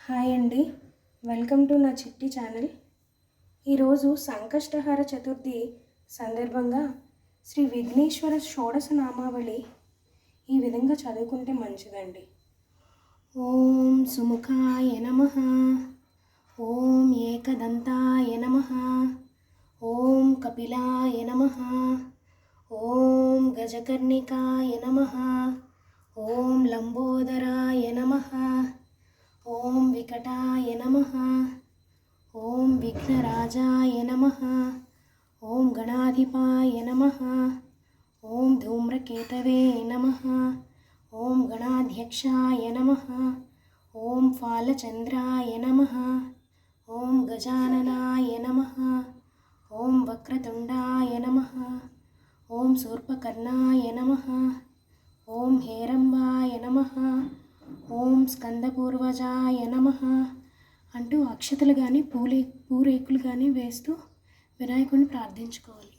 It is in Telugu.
హాయ్ అండి, వెల్కమ్ టు నా చిట్టి ఛానల్. ఈరోజు సంకష్టహర చతుర్థి సందర్భంగా శ్రీ విఘ్నేశ్వర షోడశ నామావళి ఈ విధంగా చదువుకుంటే మంచిదండి. ఓం సుముఖాయ నమః, ఓం ఏకదంతాయ నమః, ఓం కపిలాయ నమః, ఓం గజకర్ణికాయ నమః, ఓం లంబోదరాయ నమః, ఓం వికటాయ నమః, ఓం విఘ్నరాజాయ నమః, ఓం గణాధిపాయ నమః, ఓం ధూమ్రకేతవే నమః, ఓం గణాధ్యక్షాయ నమః, ఓం ఫాలచంద్రాయ నమః, ఓం గజాననాయ నమః, ఓం వక్రతుండాయ నమః, ఓం శూర్పకర్ణాయ నమః, ఓం హేరంబాయ నమః, ఓం స్కందపూర్వజాయ నమః అంటూ అక్షతలు కానీ పూరేకులు కానీ వేస్తూ వినాయకుడిని ప్రార్థించుకోవాలి.